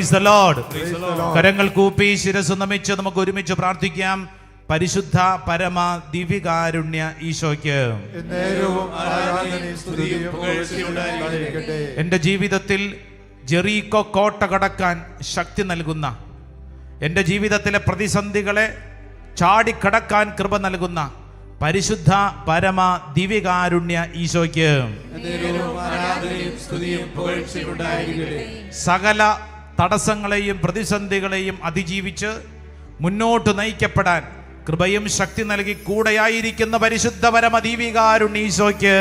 Praise the Lord. കരങ്ങൾ കൂപ്പി ശിരസ് നമിച്ച് നമുക്ക് ഒരുമിച്ച് പ്രാർത്ഥിക്കാം. പരിശുദ്ധ പരമ ദിവ്യകാരുണ്യ ഈശോയ്ക്ക് എൻ്റെ ജീവിതത്തിൽ ജെറീക്കോ കോട്ട കടക്കാൻ ശക്തി നൽകുന്ന, എൻ്റെ ജീവിതത്തിലെ പ്രതിസന്ധികളെ ചാടിക്കടക്കാൻ കൃപ നൽകുന്ന പരിശുദ്ധ പരമ ദിവ്യകാരുണ്യ ഈശോയ്ക്ക് സകല തടസ്സങ്ങളെയും പ്രതിസന്ധികളെയും അതിജീവിച്ച് മുന്നോട്ട് നയിക്കപ്പെടാൻ കൃപയും ശക്തി നൽകി കൂടെയായിരിക്കുന്ന പരിശുദ്ധ പരമ ദിവ്യകാരുണ്യ ഈശോയ്ക്ക്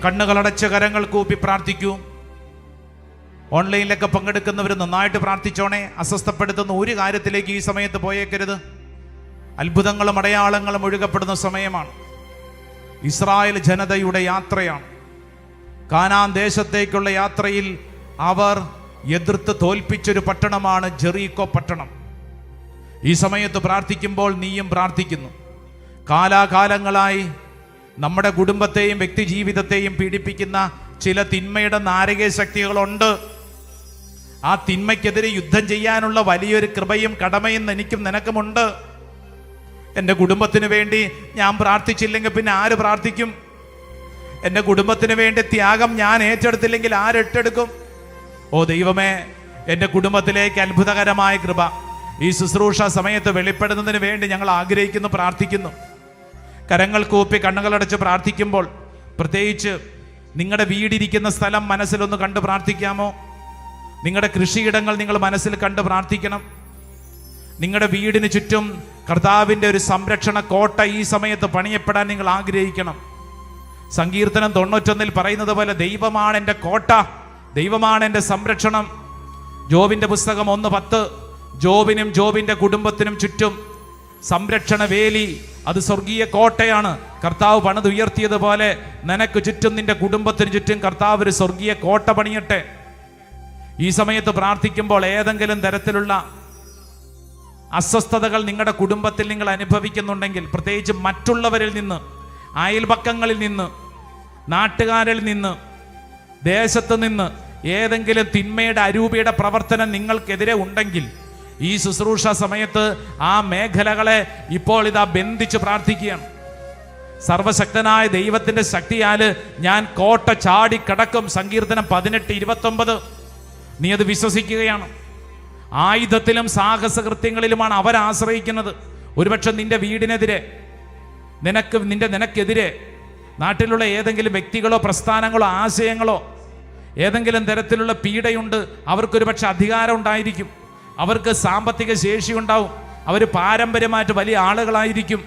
കണ്ണുകളടച്ച് കരങ്ങൾ കൂപ്പി പ്രാർത്ഥിക്കൂ. ഓൺലൈനിലൊക്കെ പങ്കെടുക്കുന്നവർ നന്നായിട്ട് പ്രാർത്ഥിച്ചോണേ. അസ്വസ്ഥപ്പെടുത്തുന്ന ഒരു കാര്യത്തിലേക്ക് ഈ സമയത്ത് പോയേക്കരുത്. അത്ഭുതങ്ങളും അടയാളങ്ങളും ഒഴുകപ്പെടുന്ന സമയമാണ്. ഇസ്രായേൽ ജനതയുടെ യാത്രയാണ്. കാനാൻ ദേശത്തേക്കുള്ള യാത്രയിൽ അവർ എതിർത്ത് തോൽപ്പിച്ചൊരു പട്ടണമാണ് ജെറീക്കോ പട്ടണം. ഈ സമയത്ത് പ്രാർത്ഥിക്കുമ്പോൾ നീയും പ്രാർത്ഥിക്കുന്നു. കാലാകാലങ്ങളായി നമ്മുടെ കുടുംബത്തെയും വ്യക്തി ജീവിതത്തെയും പീഡിപ്പിക്കുന്ന ചില തിന്മയുടെ നാരകീയ ശക്തികളുണ്ട്. ആ തിന്മയ്ക്കെതിരെ യുദ്ധം ചെയ്യാനുള്ള വലിയൊരു കൃപയും കടമയും എനിക്കും നിനക്കുമുണ്ട്. എൻ്റെ കുടുംബത്തിന് വേണ്ടി ഞാൻ പ്രാർത്ഥിച്ചില്ലെങ്കിൽ പിന്നെ ആര് പ്രാർത്ഥിക്കും? എൻ്റെ കുടുംബത്തിന് വേണ്ടി ത്യാഗം ഞാൻ ഏറ്റെടുത്തില്ലെങ്കിൽ ആരെടുക്കും? ഓ ദൈവമേ, എൻ്റെ കുടുംബത്തിലേക്ക് അത്ഭുതകരമായ കൃപ ഈ ശുശ്രൂഷ സമയത്ത് വെളിപ്പെടുന്നതിന് വേണ്ടി ഞങ്ങൾ ആഗ്രഹിക്കുന്നു, പ്രാർത്ഥിക്കുന്നു. കരങ്ങൾ കൂപ്പി കണ്ണുകളടച്ച് പ്രാർത്ഥിക്കുമ്പോൾ പ്രത്യേകിച്ച് നിങ്ങളുടെ വീടിരിക്കുന്ന സ്ഥലം മനസ്സിലൊന്ന് കണ്ട് പ്രാർത്ഥിക്കാമോ? നിങ്ങളുടെ കൃഷിയിടങ്ങൾ നിങ്ങൾ മനസ്സിൽ കണ്ട് പ്രാർത്ഥിക്കണം. നിങ്ങളുടെ വീടിന് ചുറ്റും കർത്താവിൻ്റെ ഒരു സംരക്ഷണ കോട്ട ഈ സമയത്ത് പണിയപ്പെടാൻ നിങ്ങൾ ആഗ്രഹിക്കണം. സങ്കീർത്തനം 91 പറയുന്നത് പോലെ ദൈവമാണ് എൻ്റെ കോട്ട, ദൈവമാണ് എൻ്റെ സംരക്ഷണം. ജോബിൻ്റെ പുസ്തകം 1:10 ജോബിനും ജോബിൻ്റെ കുടുംബത്തിനും ചുറ്റും സംരക്ഷണ വേലി, അത് സ്വർഗീയ കോട്ടയാണ്. കർത്താവ് പണിതുയർത്തിയതുപോലെ നിനക്ക് ചുറ്റും നിന്റെ കുടുംബത്തിന് ചുറ്റും കർത്താവ് ഒരു സ്വർഗീയ കോട്ട പണിയട്ടെ. ഈ സമയത്ത് പ്രാർത്ഥിക്കുമ്പോൾ ഏതെങ്കിലും തരത്തിലുള്ള അസ്വസ്ഥതകൾ നിങ്ങളുടെ കുടുംബത്തിൽ നിങ്ങൾ അനുഭവിക്കുന്നുണ്ടെങ്കിൽ, പ്രത്യേകിച്ച് മറ്റുള്ളവരിൽ നിന്ന്, അയൽപക്കങ്ങളിൽ നിന്ന്, നാട്ടുകാരിൽ നിന്ന്, ദേശത്ത് നിന്ന് ഏതെങ്കിലും തിന്മയുടെ അരൂപിയുടെ പ്രവർത്തനം നിങ്ങൾക്കെതിരെ ഉണ്ടെങ്കിൽ ഈ ശുശ്രൂഷ സമയത്ത് ആ മേഖലകളെ ഇപ്പോൾ ഇതാ ബന്ധിച്ച് പ്രാർത്ഥിക്കുകയാണ്. സർവശക്തനായ ദൈവത്തിന്റെ ശക്തിയാല് ഞാൻ കോട്ട ചാടി കടക്കും. സങ്കീർത്തനം 18:29. നീ അത് വിശ്വസിക്കുകയാണ്. ആയുധത്തിലും സാഹസകൃത്യങ്ങളിലുമാണ് അവർ ആശ്രയിക്കുന്നത്. ഒരുപക്ഷെ നിന്റെ വീടിനെതിരെ, നിനക്കെതിരെ നാട്ടിലുള്ള ഏതെങ്കിലും വ്യക്തികളോ പ്രസ്ഥാനങ്ങളോ ആശയങ്ങളോ ഏതെങ്കിലും തരത്തിലുള്ള പീഡയുണ്ട്. അവർക്കൊരു പക്ഷെ അധികാരം ഉണ്ടായിരിക്കും, അവർക്ക് സാമ്പത്തിക ശേഷി ഉണ്ടാവും, അവർ പാരമ്പര്യമായിട്ട് വലിയ ആളുകളായിരിക്കും,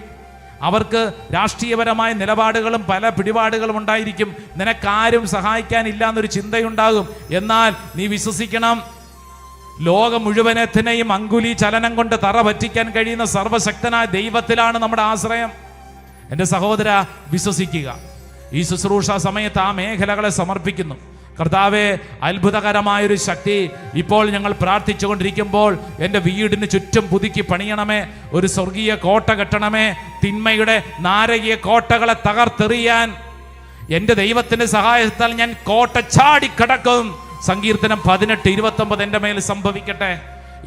അവർക്ക് രാഷ്ട്രീയപരമായ നിലപാടുകളും പല പിടിപാടുകളും ഉണ്ടായിരിക്കും. നിനക്കാരും സഹായിക്കാനില്ല എന്നൊരു ചിന്തയുണ്ടാകും. എന്നാൽ നീ വിശ്വസിക്കണം, ലോകം മുഴുവനത്തിനെയും അങ്കുലി ചലനം കൊണ്ട് തറ പറ്റിക്കാൻ കഴിയുന്ന സർവശക്തനായ ദൈവത്തിലാണ് നമ്മുടെ ആശ്രയം. എൻ്റെ സഹോദര, വിശ്വസിക്കുക. ഈ ശുശ്രൂഷ സമയത്ത് ആ മേഖലകളെ സമർപ്പിക്കുന്നു. കർത്താവേ, അത്ഭുതകരമായൊരു ശക്തി ഇപ്പോൾ ഞങ്ങൾ പ്രാർത്ഥിച്ചുകൊണ്ടിരിക്കുമ്പോൾ എൻ്റെ വീടിന് ചുറ്റും പുതുക്കി പണിയണമേ, ഒരു സ്വർഗീയ കോട്ട കെട്ടണമേ. തിന്മയുടെ നാരകീയ കോട്ടകളെ തകർത്തെറിയാൻ എൻ്റെ ദൈവത്തിൻ്റെ സഹായത്താൽ ഞാൻ കോട്ട ചാടിക്കടക്കും. സങ്കീർത്തനം 18:29 എൻ്റെ മേൽ സംഭവിക്കട്ടെ.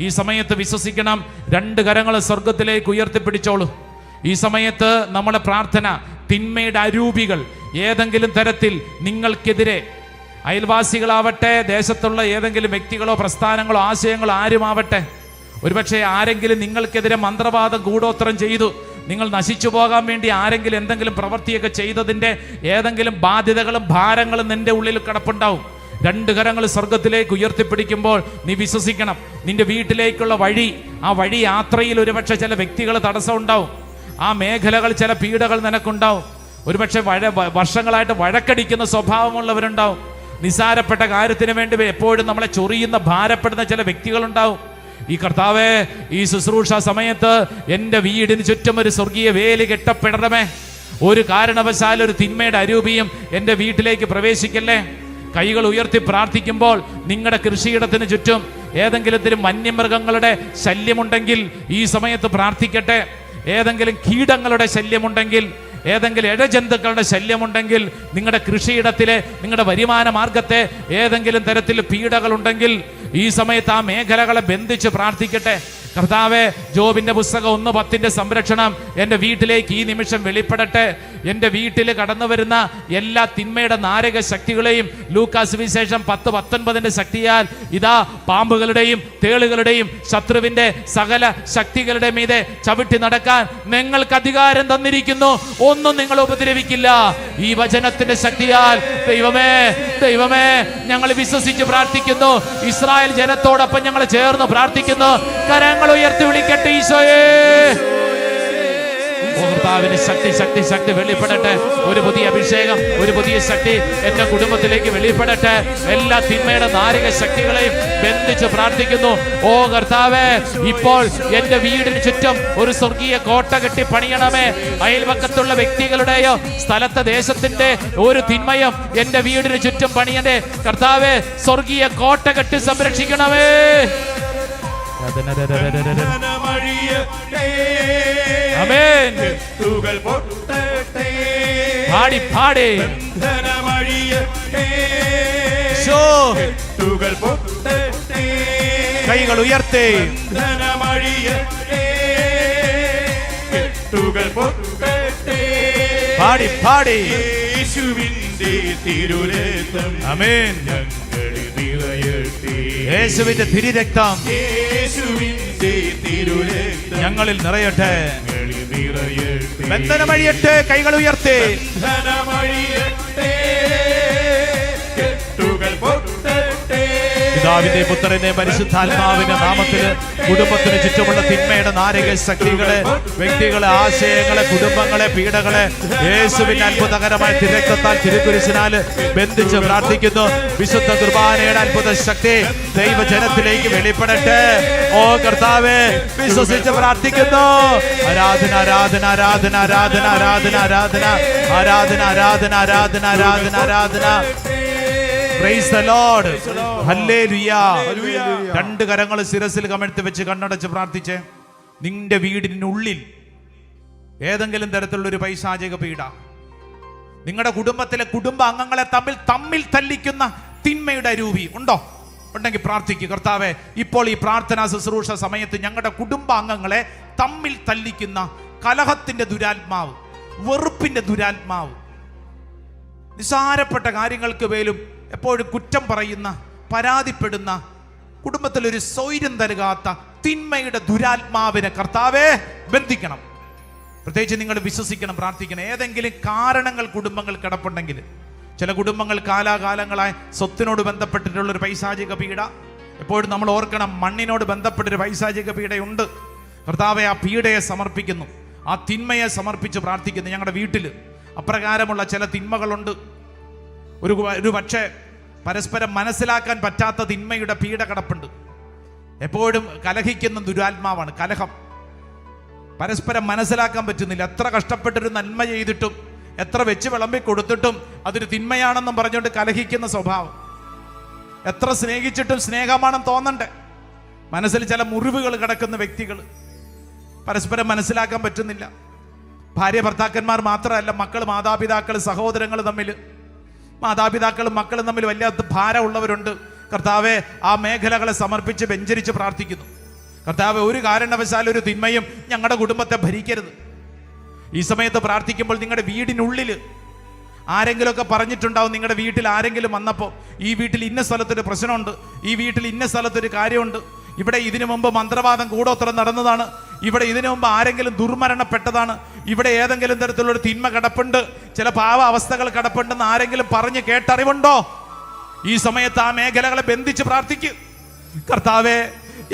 ഈ സമയത്ത് വിശ്വസിക്കണം. 2 കരങ്ങൾ സ്വർഗത്തിലേക്ക് ഉയർത്തിപ്പിടിച്ചോളൂ. ഈ സമയത്ത് നമ്മളെ പ്രാർത്ഥന, തിന്മയുടെ അരൂപികൾ ഏതെങ്കിലും തരത്തിൽ നിങ്ങൾക്കെതിരെ, അയൽവാസികളാവട്ടെ, ദേശത്തുള്ള ഏതെങ്കിലും വ്യക്തികളോ പ്രസ്ഥാനങ്ങളോ ആശയങ്ങളോ ആരുമാവട്ടെ, ഒരുപക്ഷെ ആരെങ്കിലും നിങ്ങൾക്കെതിരെ മന്ത്രവാദം കൂടോത്രം ചെയ്തു, നിങ്ങൾ നശിച്ചു പോകാൻ വേണ്ടി ആരെങ്കിലും എന്തെങ്കിലും പ്രവൃത്തിയൊക്കെ ചെയ്തതിൻ്റെ ഏതെങ്കിലും ബാധ്യതകളും ഭാരങ്ങളും നിന്റെ ഉള്ളിൽ കിടപ്പുണ്ടാവും. 2 കരങ്ങൾ സ്വർഗത്തിലേക്ക് ഉയർത്തിപ്പിടിക്കുമ്പോൾ നീ വിശ്വസിക്കണം, നിന്റെ വീട്ടിലേക്കുള്ള വഴി, ആ വഴി യാത്രയിൽ ഒരുപക്ഷെ ചില വ്യക്തികൾ തടസ്സം ഉണ്ടാവും, ആ മേഖലകൾ ചില പീഡകൾ നിനക്കുണ്ടാവും. ഒരുപക്ഷെ വർഷങ്ങളായിട്ട് വഴക്കടിക്കുന്ന സ്വഭാവമുള്ളവരുണ്ടാവും. നിസാരപ്പെട്ട കാര്യത്തിന് വേണ്ടി എപ്പോഴും നമ്മളെ ചൊറിയുന്ന ഭാരപ്പെടുന്ന ചില വ്യക്തികളുണ്ടാവും. ഈ കർത്താവേ, ഈ ശുശ്രൂഷ സമയത്ത് എൻ്റെ വീടിന് ചുറ്റും ഒരു സ്വർഗീയ വേലി കെട്ടപ്പെടണമേ. ഒരു കാരണവശാലും ഒരു തിന്മയുടെ അരൂപിയും എൻ്റെ വീട്ടിലേക്ക് പ്രവേശിക്കല്ലേ. കൈകൾ ഉയർത്തി പ്രാർത്ഥിക്കുമ്പോൾ നിങ്ങളുടെ കൃഷിയിടത്തിന് ചുറ്റും ഏതെങ്കിലും വന്യമൃഗങ്ങളുടെ ശല്യമുണ്ടെങ്കിൽ ഈ സമയത്ത് പ്രാർത്ഥിക്കട്ടെ. ഏതെങ്കിലും കീടങ്ങളുടെ ശല്യമുണ്ടെങ്കിൽ, ഏതെങ്കിലും ഇഴജന്തുക്കളുടെ ശല്യമുണ്ടെങ്കിൽ, നിങ്ങളുടെ കൃഷിയിടത്തിലെ നിങ്ങളുടെ വരുമാന മാർഗത്തെ ഏതെങ്കിലും തരത്തിൽ പീഡകളുണ്ടെങ്കിൽ ഈ സമയത്ത് ആ മേഖലകളെ ബന്ധിച്ച് പ്രാർത്ഥിക്കട്ടെ. കർത്താവേ, ജോബിന്റെ പുസ്തകം 1:10 സംരക്ഷണം എൻ്റെ വീട്ടിലേക്ക് ഈ നിമിഷം വെളിപ്പെടട്ടെ. എൻ്റെ വീട്ടിൽ കടന്നു വരുന്ന എല്ലാ തിന്മയുടെ നാരക ശക്തികളെയും ലൂക്കാസ് വിശേഷം 10:19 ശക്തിയാൽ ഇതാ പാമ്പുകളുടെയും തേളുകളുടെയും ശത്രുവിന്റെ സകല ശക്തികളുടെ മീതെ ചവിട്ടി നടക്കാൻ നിങ്ങൾക്ക് അധികാരം തന്നിരിക്കുന്നു. ഒന്നും നിങ്ങൾ ഉപദ്രവിക്കില്ല. ഈ വചനത്തിന്റെ ശക്തിയാൽ ദൈവമേ, ദൈവമേ, ഞങ്ങൾ വിശ്വസിച്ച് പ്രാർത്ഥിക്കുന്നു. ഇസ്രായേൽ ജനത്തോടൊപ്പം ഞങ്ങൾ ചേർന്ന് പ്രാർത്ഥിക്കുന്നു. കരങ്ങൾ ഉയർത്തി വിളിക്കട്ടെ ഈശോയേ. കർത്താവിന് ശക്തി ശക്തി ശക്തി വെളിപ്പെടട്ടെ. ഒരു പുതിയ അഭിഷേകം, ഒരു പുതിയ ശക്തി എന്റെ കുടുംബത്തിലേക്ക് വെളിപ്പെടട്ടെ. എല്ലാ തിന്മയുടെ നാരിക ശക്തികളെയും ബന്ധിച്ച് പ്രാർത്ഥിക്കുന്നു. ഓ കർത്താവേ, ഇപ്പോൾ എന്റെ വീടിന് ചുറ്റും ഒരു സ്വർഗീയ കോട്ട കെട്ടി പണിയണമേ. അയൽവക്കത്തുള്ള വ്യക്തികളുടെയോ സ്ഥലത്തെ ദേശത്തിന്റെ ഒരു തിന്മയും എന്റെ വീടിന് ചുറ്റും പണിയണേ. കർത്താവേ, സ്വർഗീയ കോട്ട കെട്ടി സംരക്ഷിക്കണമേ. ആമേൻ. പാടി പാടി കൈകൾ ഉയർത്തി പാടി പാടി യേശുവിന്റെ തിരുരക്തം. ആമേൻ. യേശുവിന്റെ തിരുരക്തം ഞങ്ങളിൽ നിറയട്ടെ. ബന്ധനമഴിയട്ടെ. കൈകൾ ഉയർത്തി പിതാവിന്റെ പുത്രന്റെ പരിശുദ്ധാത്മാവിന്റെ നാമത്തിൽ കുടുംബത്തിന് ചുറ്റുമുള്ള തിന്മയുടെ നാരക ശക്തികളെ, വ്യക്തികളെ, ആശയങ്ങളെ, കുടുംബങ്ങളെ, പീഡകളെ യേശുവിന്റെ അത്ഭുതകരമായ തിരക്കത്താൽ തിരുക്കുരിശിനാൽ ബന്ധിച്ച് പ്രാർത്ഥിക്കുന്നു. വിശുദ്ധ കുർബാനയുടെ അത്ഭുത ശക്തി ദൈവജനത്തിലേക്ക് വെളിപ്പെടട്ടെ. ഓ കർത്താവേ, വിശ്വസിച്ച് പ്രാർത്ഥിക്കുന്നു. ആരാധന ആരാധന ആരാധന ആരാധന ആരാധന ആരാധന ആരാധന ആരാധന ആരാധന ആരാധന ആരാധന. Praise the Lord. Hallelujah. രണ്ട് കരങ്ങൾ ശിരസിൽ കമഴ്ത്തി വെച്ച് കണ്ണടച്ച് പ്രാർത്ഥിച്ചേ. നിന്റെ വീടിനുള്ളിൽ ഏതെങ്കിലും തരത്തിലുള്ള ഒരു പൈശാചിക പീഡ, നിങ്ങളുടെ കുടുംബത്തിലെ കുടുംബ അംഗങ്ങളെ തമ്മിൽ തല്ലിക്കുന്ന തിന്മയുടെ രൂപി ഉണ്ടോ? ഉണ്ടെങ്കിൽ പ്രാർത്ഥിക്കുക. കർത്താവേ, ഇപ്പോൾ ഈ പ്രാർത്ഥനാ ശുശ്രൂഷ സമയത്ത് ഞങ്ങളുടെ കുടുംബ അംഗങ്ങളെ തമ്മിൽ തല്ലിക്കുന്ന കലഹത്തിന്റെ ദുരാത്മാവ്, വെറുപ്പിന്റെ ദുരാത്മാവ്, നിസാരപ്പെട്ട കാര്യങ്ങൾക്ക് മേലും എപ്പോഴും കുറ്റം പറയുന്ന, പരാതിപ്പെടുന്ന, കുടുംബത്തിലൊരു സ്വൈര്യം തരുകാത്ത തിന്മയുടെ ദുരാത്മാവിനെ കർത്താവേ ബന്ധിക്കണം. പ്രത്യേകിച്ച് നിങ്ങൾ വിശ്വസിക്കണം, പ്രാർത്ഥിക്കണം. ഏതെങ്കിലും കാരണങ്ങൾ കുടുംബങ്ങൾ കിടപ്പുണ്ടെങ്കിൽ, ചില കുടുംബങ്ങൾ കാലാകാലങ്ങളായി സ്വത്തിനോട് ബന്ധപ്പെട്ടിട്ടുള്ളൊരു പൈശാചിക പീഡ, എപ്പോഴും നമ്മൾ ഓർക്കണം, മണ്ണിനോട് ബന്ധപ്പെട്ടൊരു പൈശാചിക പീഡയുണ്ട്. കർത്താവെ, ആ പീഡയെ സമർപ്പിക്കുന്നു, ആ തിന്മയെ സമർപ്പിച്ച് പ്രാർത്ഥിക്കുന്നു. ഞങ്ങളുടെ വീട്ടിൽ അപ്രകാരമുള്ള ചില തിന്മകളുണ്ട്. ഒരു പക്ഷേ പരസ്പരം മനസ്സിലാക്കാൻ പറ്റാത്ത തിന്മയുടെ പീഡ കിടപ്പുണ്ട്. എപ്പോഴും കലഹിക്കുന്ന ദുരാത്മാവാണ് കലഹം. പരസ്പരം മനസ്സിലാക്കാൻ പറ്റുന്നില്ല. എത്ര കഷ്ടപ്പെട്ടൊരു നന്മ ചെയ്തിട്ടും, എത്ര വെച്ച് വിളമ്പി കൊടുത്തിട്ടും അതൊരു തിന്മയാണെന്നും പറഞ്ഞുകൊണ്ട് കലഹിക്കുന്ന സ്വഭാവം. എത്ര സ്നേഹിച്ചിട്ടും സ്നേഹമാണെന്ന് തോന്നണ്ടേ. മനസ്സിൽ ചില മുറിവുകൾ കിടക്കുന്ന വ്യക്തികൾ, പരസ്പരം മനസ്സിലാക്കാൻ പറ്റുന്നില്ല. ഭാര്യ ഭർത്താക്കന്മാർ മാത്രമല്ല, മക്കൾ, മാതാപിതാക്കൾ, സഹോദരങ്ങൾ തമ്മിൽ, മാതാപിതാക്കളും മക്കളും തമ്മിൽ വലിയ ഭാരമുള്ളവരുണ്ട്. കർത്താവെ, ആ മേഖലകളെ സമർപ്പിച്ച് വെഞ്ചരിച്ച് പ്രാർത്ഥിക്കുന്നു. കർത്താവെ, ഒരു കാരണവശാലും ഒരു തിന്മയും ഞങ്ങളുടെ കുടുംബത്തെ ഭരിക്കരുത്. ഈ സമയത്ത് പ്രാർത്ഥിക്കുമ്പോൾ നിങ്ങളുടെ വീടിനുള്ളിൽ ആരെങ്കിലുമൊക്കെ പറഞ്ഞിട്ടുണ്ടാവും. നിങ്ങളുടെ വീട്ടിൽ ആരെങ്കിലും വന്നപ്പോൾ, ഈ വീട്ടിൽ ഇന്ന സ്ഥലത്തൊരു പ്രശ്നമുണ്ട്, ഈ വീട്ടിൽ ഇന്ന സ്ഥലത്തൊരു കാര്യമുണ്ട്, ഇവിടെ ഇതിനു മുമ്പ് മന്ത്രവാദം കൂടോത്രം നടന്നതാണ്, ഇവിടെ ഇതിനു മുമ്പ് ആരെങ്കിലും ദുർമരണപ്പെട്ടതാണ്, ഇവിടെ ഏതെങ്കിലും തരത്തിലുള്ളൊരു തിന്മ കിടപ്പുണ്ട്, ചില പാവ അവസ്ഥകൾ കിടപ്പുണ്ടെന്ന് ആരെങ്കിലും പറഞ്ഞ് കേട്ടറിവുണ്ടോ? ഈ സമയത്ത് ആ മേഖലകളെ ബന്ധിച്ച് പ്രാർത്ഥിക്കും. കർത്താവേ,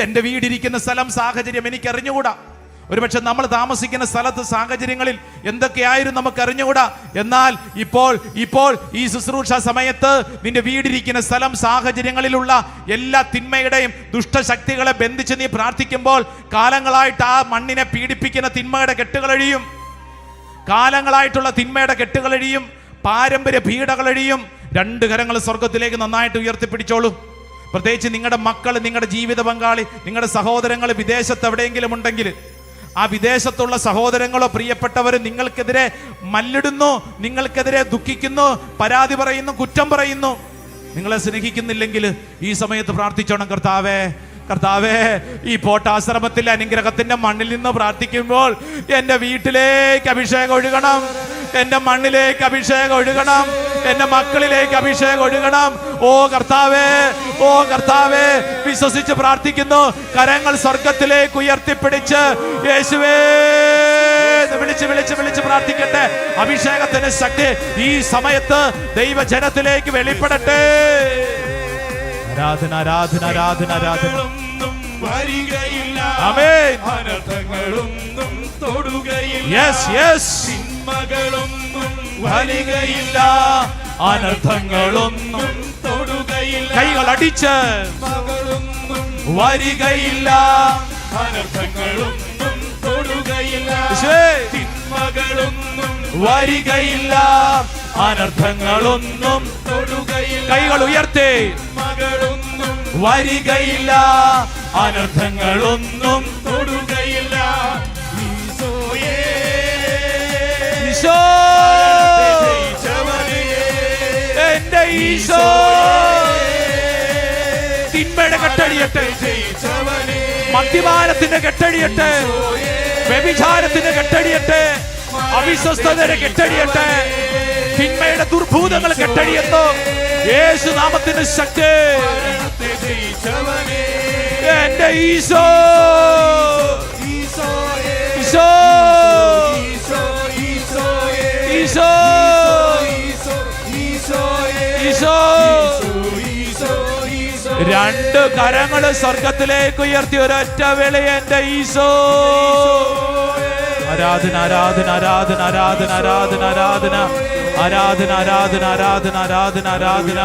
എൻ്റെ വീടിരിക്കുന്ന സ്ഥലം, സാഹചര്യം എനിക്ക് അറിഞ്ഞുകൂടാ. ഒരുപക്ഷെ നമ്മൾ താമസിക്കുന്ന സ്ഥലത്ത് സാഹചര്യങ്ങളിൽ എന്തൊക്കെയായിരുന്നു നമുക്ക് അറിഞ്ഞുകൂടാ. എന്നാൽ ഇപ്പോൾ ഈ ശുശ്രൂഷ സമയത്ത് നിന്റെ വീടിരിക്കുന്ന സ്ഥലം, സാഹചര്യങ്ങളിലുള്ള എല്ലാ തിന്മയുടെയും ദുഷ്ടശക്തികളെ ബന്ധിച്ച് നീ പ്രാർത്ഥിക്കുമ്പോൾ കാലങ്ങളായിട്ട് ആ മണ്ണിനെ പീഡിപ്പിക്കുന്ന തിന്മയുടെ കെട്ടുകളഴിയും, കാലങ്ങളായിട്ടുള്ള തിന്മയുടെ കെട്ടുകളഴിയും, പാരമ്പര്യ പീഡകളഴിയും. രണ്ട് കരങ്ങൾ സ്വർഗത്തിലേക്ക് നന്നായിട്ട് ഉയർത്തിപ്പിടിച്ചോളൂ. പ്രത്യേകിച്ച് നിങ്ങളുടെ മക്കൾ, നിങ്ങളുടെ ജീവിത പങ്കാളി, നിങ്ങളുടെ സഹോദരങ്ങൾ വിദേശത്ത് എവിടെയെങ്കിലും ഉണ്ടെങ്കിൽ ആ വിദേശത്തുള്ള സഹോദരങ്ങളോ പ്രിയപ്പെട്ടവർ നിങ്ങൾക്കെതിരെ മല്ലിടുന്നു, നിങ്ങൾക്കെതിരെ ദുഃഖിക്കുന്നു, പരാതി പറയുന്നു, കുറ്റം പറയുന്നു. നിങ്ങളെ സ്നേഹിക്കുന്നില്ലെങ്കിൽ ഈ സമയത്ത് പ്രാർത്ഥിച്ചോണം, കർത്താവേ കർത്താവേ, ഈ പോട്ടാശ്രമത്തിലെ അനുഗ്രഹത്തിന്റെ മണ്ണിൽ നിന്ന് പ്രാർത്ഥിക്കുമ്പോൾ എൻ്റെ വീട്ടിലേക്ക് അഭിഷേകം ഒഴുകണം, എൻ്റെ മണ്ണിലേക്ക് അഭിഷേകം ഒഴുകണം, എൻ്റെ മക്കളിലേക്ക് അഭിഷേകം ഒഴുകണം. ഓ കർത്താവേ, ഓ കർത്താവേ, വിശ്വസിച്ച് പ്രാർത്ഥിക്കുന്നു. കരങ്ങൾ സ്വർഗത്തിലേക്ക് ഉയർത്തിപ്പിടിച്ച് യേശുവേ വിളിച്ച് വിളിച്ച് വിളിച്ച് പ്രാർത്ഥിക്കട്ടെ. അഭിഷേകത്തിന്റെ ശക്തി ഈ സമയത്ത് ദൈവജനത്തിലേക്ക് വെളിപ്പെടട്ടെ. ആരാധന ആരാധന ആരാധന ആരാധന. ആമേൻ. അനർത്ഥങ്ങളൊന്നും തൊടുകയില്ല. Yes yes. തിന്മകളൊന്നും വരികയില്ല, അനർത്ഥങ്ങളൊന്നും തൊടുകയില്ല. കൈകൾ അടിച്ച് വരികയില്ല, അനർത്ഥങ്ങളൊന്നും തൊടുകയില്ല. തിന്മകളൊന്നും വരികയില്ല, അനർത്ഥങ്ങളൊന്നും തൊടുകയില്ല. കൈകൾ ഉയർത്തി. മകളൊന്നും വരികയില്ല, അനർത്ഥങ്ങളൊന്നും തൊടുകയില്ല. ഈശോയേ, ഈശോ, ജയിച്ചവനേ, എന്റെ ഈശോ, തിന്മയുടെ കെട്ടഴിയട്ടെ, ജയിച്ചവനേ, മദ്യപാനത്തിന്റെ കെട്ടഴിയട്ടെ, വ്യഭിചാരത്തിന്റെ കെട്ടഴിയട്ടെ, അവിശ്വസ്തതയുടെ കെട്ടഴിയട്ടെ, തിന്മയുടെ ദുർഭൂതങ്ങൾ കെട്ടഴിയുന്നു. യേശു നാമത്തിന്റെ ശക്തി. ജയിച്ചവനേ, എന്റെ ഈശോ, ഈശോയേ, ഈശോ, ഈശോ, ഈശോയേ, ഈശോ, ഈശോയേ, ഈശോ. ഈശോ, ഈശോ. രണ്ട് കരങ്ങള് സ്വർഗത്തിലേക്ക് ഉയർത്തി ഒരൊറ്റ വിളി, എന്റെ ഈശോ. ആരാധന ആരാധന ആരാധന ആരാധന ആരാധന ആരാധന ആരാധന ആരാധന ആരാധന ആരാധന ആരാധന.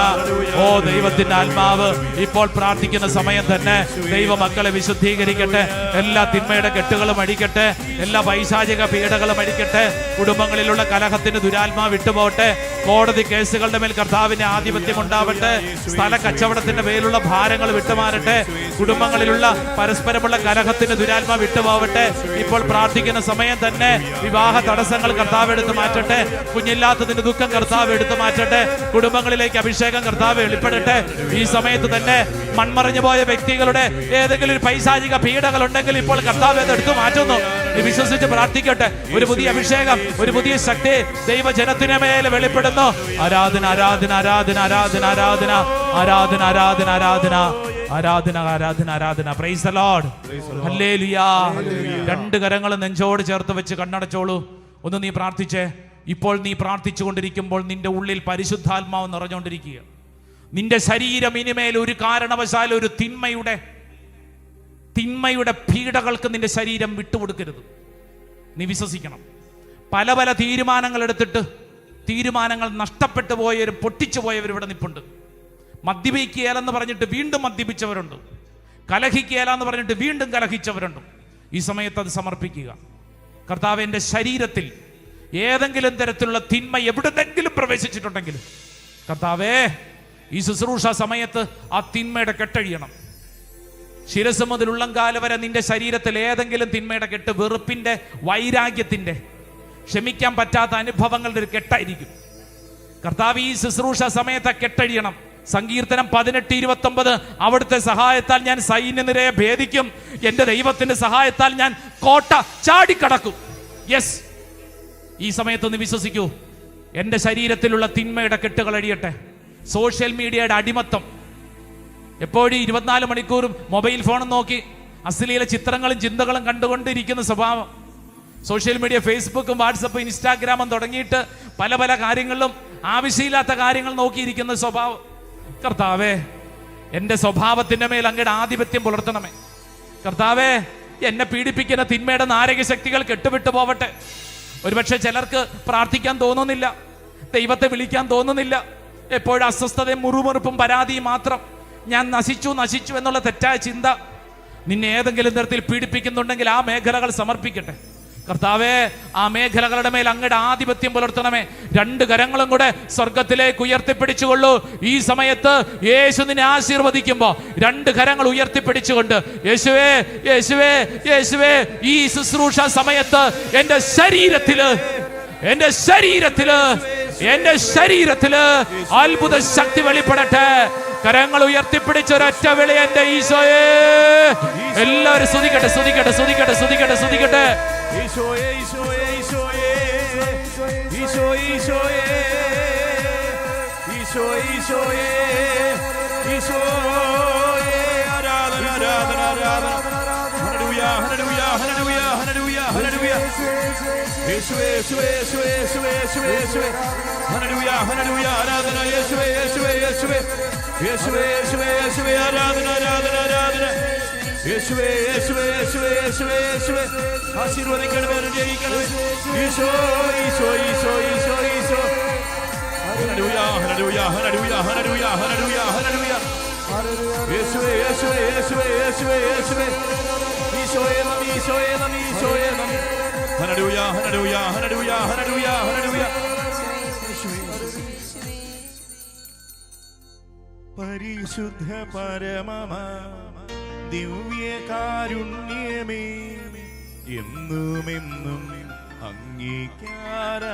ഓ ദൈവത്തിന്റെ ആത്മാവ് ഇപ്പോൾ പ്രാർത്ഥിക്കുന്ന സമയം തന്നെ ദൈവമക്കളെ വിശുദ്ധീകരിക്കട്ടെ. എല്ലാ തിന്മയുടെ കെട്ടുകളും അടിക്കട്ടെ, എല്ലാ പൈശാചിക പീഡകളും അടിക്കട്ടെ. കുടുംബങ്ങളിലുള്ള കലഹത്തിന് ദുരാത്മാവ് വിട്ടുപോകട്ടെ. കോടതി കേസുകളുടെ മേൽ കർത്താവിന്റെ ആധിപത്യം ഉണ്ടാവട്ടെ. സ്ഥല കച്ചവടത്തിന്റെ മേലുള്ള ഭാരങ്ങൾ വിട്ടുമാറട്ടെ. കുടുംബങ്ങളിലുള്ള പരസ്പരമുള്ള കലഹത്തിന് ദുരാത്മാവ് വിട്ടുപോകട്ടെ. ഇപ്പോൾ പ്രാർത്ഥിക്കുന്ന സമയം തന്നെ വിവാഹ തടസ്സങ്ങൾ കർത്താവ് എടുത്തു മാറ്റട്ടെ. കുഞ്ഞില്ലാത്തതിന് ദുഃഖം കർത്താവ് എടുത്തു മാറ്റട്ടെ. കുടുംബങ്ങളിലേക്ക് അഭിഷേകം കർത്താവ് വെളിപ്പെടട്ടെ. ഈ സമയത്ത് തന്നെ മൺമറഞ്ഞു പോയ വ്യക്തികളുടെ ഏതെങ്കിലും ഒരു പൈശാചിക പീഡകൾ ഉണ്ടെങ്കിൽ ഇപ്പോൾ കർത്താവ് അത് എടുത്തു മാറ്റുന്നു. വിശ്വസിച്ച് പ്രാർത്ഥിക്കട്ടെ. ഒരു പുതിയ അഭിഷേകം, ഒരു പുതിയ ശക്തി ദൈവജനത്തിന് മേലെ വെളിപ്പെടുന്നു. ആരാധന ആരാധന ആരാധന ആരാധന ആരാധന ആരാധന ആരാധന ആരാധന ആരാധന ആരാധന ആരാധന. Praise the Lord. ഹല്ലേലൂയ. രണ്ട് കരങ്ങൾ നെഞ്ചോട് ചേർത്ത് വെച്ച് കണ്ണടച്ചോളൂ. ഒന്ന് നീ പ്രാർത്ഥിച്ചേ. ഇപ്പോൾ നീ പ്രാർത്ഥിച്ചു കൊണ്ടിരിക്കുമ്പോൾ നിന്റെ ഉള്ളിൽ പരിശുദ്ധാത്മാവ് നിറഞ്ഞുകൊണ്ടിരിക്കുക. നിന്റെ ശരീരം ഇനിമേൽ ഒരു കാരണവശാലും ഒരു തിന്മയുടെ പീഡകൾക്ക് നിന്റെ ശരീരം വിട്ടുകൊടുക്കരുത്. നീ വിശ്വസിക്കണം. പല പല തീരുമാനങ്ങൾ എടുത്തിട്ട് തീരുമാനങ്ങൾ നഷ്ടപ്പെട്ടു പോയവരും പൊട്ടിച്ചു പോയവരും ഇവിടെ നിൽപ്പുണ്ട്. മദ്യപിക്കുകയെന്ന് പറഞ്ഞിട്ട് വീണ്ടും മദ്യപിച്ചവരുണ്ട്. കലഹിക്കുകയെന്ന് പറഞ്ഞിട്ട് വീണ്ടും കലഹിച്ചവരുണ്ട്. ഈ സമയത്ത് അത് സമർപ്പിക്കുക. കർത്താവ്, എൻ്റെ ശരീരത്തിൽ ഏതെങ്കിലും തരത്തിലുള്ള തിന്മ എവിടെന്നെങ്കിലും പ്രവേശിച്ചിട്ടുണ്ടെങ്കിൽ കർത്താവേ, ഈ ശുശ്രൂഷ സമയത്ത് ആ തിന്മയുടെ കെട്ടഴിയണം. ശിരസ് മുതൽ ഉള്ളംകാല വരെ നിന്റെ ശരീരത്തിൽ ഏതെങ്കിലും തിന്മയുടെ കെട്ട്, വെറുപ്പിന്റെ, വൈരാഗ്യത്തിന്റെ, ക്ഷമിക്കാൻ പറ്റാത്ത അനുഭവങ്ങളുടെ ഒരു കെട്ടായിരിക്കും. കർത്താവ്, ഈ ശുശ്രൂഷ സമയത്ത് കെട്ടഴിയണം. സങ്കീർത്തനം 18:29, അവിടുത്തെ സഹായത്താൽ ഞാൻ സൈന്യനിരയെ ഭേദിക്കും, എൻ്റെ ദൈവത്തിന്റെ സഹായത്താൽ ഞാൻ കോട്ട ചാടിക്കടക്കും. യെസ്, ഈ സമയത്തൊന്ന് വിശ്വസിക്കൂ. എൻ്റെ ശരീരത്തിലുള്ള തിന്മയുടെ കെട്ടുകൾ അഴിയട്ടെ. സോഷ്യൽ മീഡിയയുടെ അടിമത്തം, എപ്പോഴും 24 മണിക്കൂറും മൊബൈൽ ഫോണും നോക്കി അശ്ലീല ചിത്രങ്ങളും ചിന്തകളും കണ്ടുകൊണ്ടിരിക്കുന്ന സ്വഭാവം, സോഷ്യൽ മീഡിയ, ഫേസ്ബുക്കും വാട്സപ്പും ഇൻസ്റ്റാഗ്രാമും തുടങ്ങിയിട്ട് പല പല കാര്യങ്ങളിലും ആവശ്യമില്ലാത്ത കാര്യങ്ങൾ നോക്കിയിരിക്കുന്ന സ്വഭാവം. കർത്താവേ, എൻ്റെ സ്വഭാവത്തിൻ്റെ മേൽ അങ്ങയുടെ ആധിപത്യം പുലർത്തണമേ. കർത്താവേ, എന്നെ പീഡിപ്പിക്കുന്ന തിന്മയുടെ നാരക ശക്തികൾ കെട്ടുവിട്ടു പോവട്ടെ. ഒരുപക്ഷെ ചിലർക്ക് പ്രാർത്ഥിക്കാൻ തോന്നുന്നില്ല, ദൈവത്തെ വിളിക്കാൻ തോന്നുന്നില്ല. എപ്പോഴും അസ്വസ്ഥതയും മുറുമുറുപ്പും പരാതിയും മാത്രം. ഞാൻ നശിച്ചു എന്നുള്ള തെറ്റായ ചിന്ത നിന്നെ ഏതെങ്കിലും തരത്തിൽ പീഡിപ്പിക്കുന്നുണ്ടെങ്കിൽ ആ മേഖലകൾ സമർപ്പിക്കട്ടെ. കർത്താവേ, ആ മേഖലകളുടെ മേൽ അങ്ങയുടെ ആധിപത്യം പുലർത്തണമേ. 2 കരങ്ങളും കൂടെ സ്വർഗത്തിലേക്ക് ഉയർത്തിപ്പിടിച്ചുകൊള്ളൂ. ഈ സമയത്ത് യേശു നിന്നെ ആശീർവദിക്കുമ്പോ 2 കരങ്ങൾ ഉയർത്തിപ്പിടിച്ചുകൊണ്ട് യേശുവേ, യേശുവേ, യേശുവേ, ഈ ശുശ്രൂഷ സമയത്ത് എന്റെ ശരീരത്തില് അത്ഭുത ശക്തി വെളിപ്പെടട്ടെ. കരങ്ങൾ ഉയർത്തിപ്പിടിച്ച ഒരൊറ്റ വിളി, എന്റെ ഈശോയെ. എല്ലാവരും സ്തുതിക്കട്ടെ, സ്തുതിക്കട്ടെ, സ്തുതിക്കട്ടെ, സ്തുതിക്കട്ടെ, സ്തുതിക്കട്ടെ. ഈശോയെ, ഈശോയെ, ഈശോയെ, ഈശോയെ, ഈശോയെ, ഈശോയെ, ഈശോയെ, ഈശോയെ, ആരാധന, ആരാധന, ആരാധന. Hallelujah, hallelujah, hallelujah, hallelujah, hallelujah. യേശുവേ, യേശുവേ, യേശുവേ, യേശുവേ, യേശുവേ, യേശുവേ. ഹല്ലേലൂയ, ഹല്ലേലൂയ, ആരാധന. യേശുവേ, യേശുവേ, യേശുവേ, യേശുവേ, യേശുവേ, യേശുവേ, ആരാധന, ആരാധന, ആരാധന. യേശുവേ, യേശുവേ, യേശുവേ, യേശുവേ, യേശുവേ, ആശീർവദിക്കണമേ, അനുഗ്രഹിക്കണമേ. Eesho, Eesho, Eesho, Eesho, Eesho. Hallelujah, hallelujah, hallelujah, hallelujah, hallelujah, hallelujah. യേശുവേ, യേശുവേ, യേശുവേ, യേശുവേ, യേശുവേ. ഈശോയെ നന്ദി, ഈശോയെ നന്ദി, ഈശോയെ നന്ദി. Hallelujah, hallelujah, hallelujah, hallelujah, hallelujah. പരിശുദ്ധ പരമമ ദിവ്യകാരുണ്യമേ, എന്നുമെന്നും അങ്ങേക്കാരാധന.